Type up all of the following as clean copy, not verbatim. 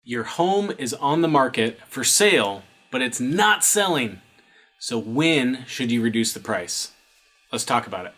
Your home is on the market for sale, but it's not selling. So when should you reduce the price? Let's talk about it.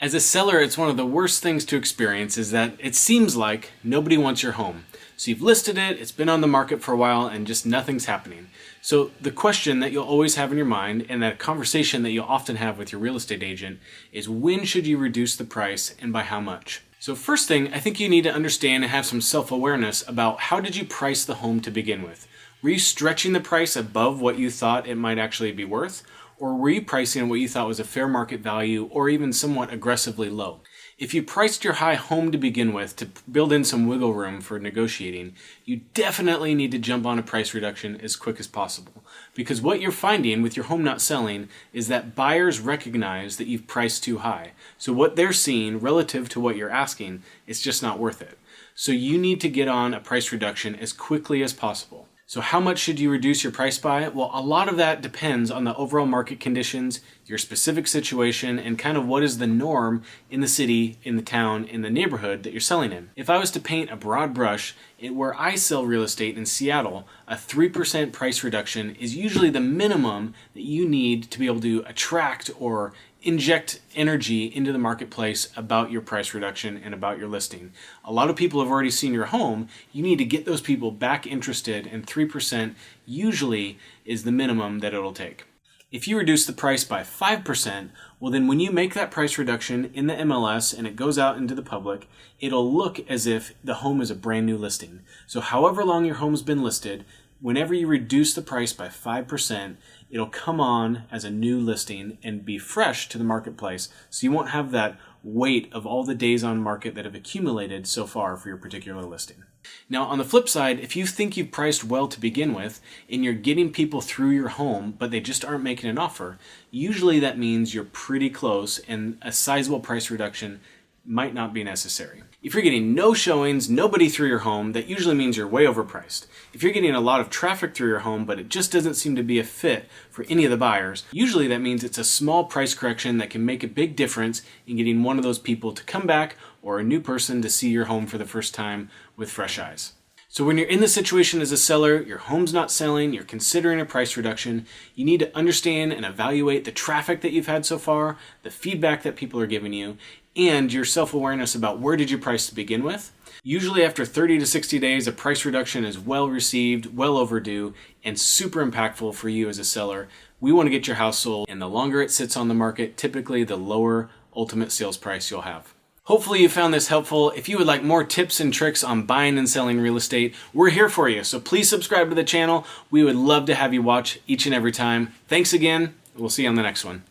As a seller, it's one of the worst things to experience is that it seems like nobody wants your home. So you've listed it, it's been on the market for a while, and just nothing's happening. So the question that you'll always have in your mind, and that conversation that you'll often have with your real estate agent, is when should you reduce the price and by how much? So first thing, I think you need to understand and have some self-awareness about how did you price the home to begin with. Were you stretching the price above what you thought it might actually be worth? Or were you pricing what you thought was a fair market value or even somewhat aggressively low? If you priced your high home to begin with to build in some wiggle room for negotiating, you definitely need to jump on a price reduction as quick as possible. Because what you're finding with your home not selling is that buyers recognize that you've priced too high. So what they're seeing relative to what you're asking, it's just not worth it. So you need to get on a price reduction as quickly as possible. So how much should you reduce your price by? Well, a lot of that depends on the overall market conditions, your specific situation, and kind of what is the norm in the city, in the town, in the neighborhood that you're selling in. If I was to paint a broad brush, where I sell real estate in Seattle, a 3% price reduction is usually the minimum that you need to be able to attract or inject energy into the marketplace about your price reduction and about your listing. A lot of people have already seen your home. You need to get those people back interested, and 3% usually is the minimum that it'll take. If you reduce the price by 5%, well then when you make that price reduction in the MLS and it goes out into the public, it'll look as if the home is a brand new listing. So however long your home's been listed, whenever you reduce the price by 5%, it'll come on as a new listing and be fresh to the marketplace. So you won't have that weight of all the days on market that have accumulated so far for your particular listing. Now on the flip side, if you think you've priced well to begin with and you're getting people through your home but they just aren't making an offer, usually that means you're pretty close and a sizable price reduction might not be necessary. If you're getting no showings, nobody through your home, that usually means you're way overpriced. If you're getting a lot of traffic through your home, but it just doesn't seem to be a fit for any of the buyers, usually that means it's a small price correction that can make a big difference in getting one of those people to come back or a new person to see your home for the first time with fresh eyes. So when you're in the situation as a seller, your home's not selling, you're considering a price reduction, you need to understand and evaluate the traffic that you've had so far, the feedback that people are giving you, and your self-awareness about where did you price to begin with. Usually after 30 to 60 days, a price reduction is well received, well overdue, and super impactful for you as a seller. We want to get your house sold, and the longer it sits on the market, typically the lower ultimate sales price you'll have. Hopefully you found this helpful. If you would like more tips and tricks on buying and selling real estate, we're here for you. So please subscribe to the channel. We would love to have you watch each and every time. Thanks again. We'll see you on the next one.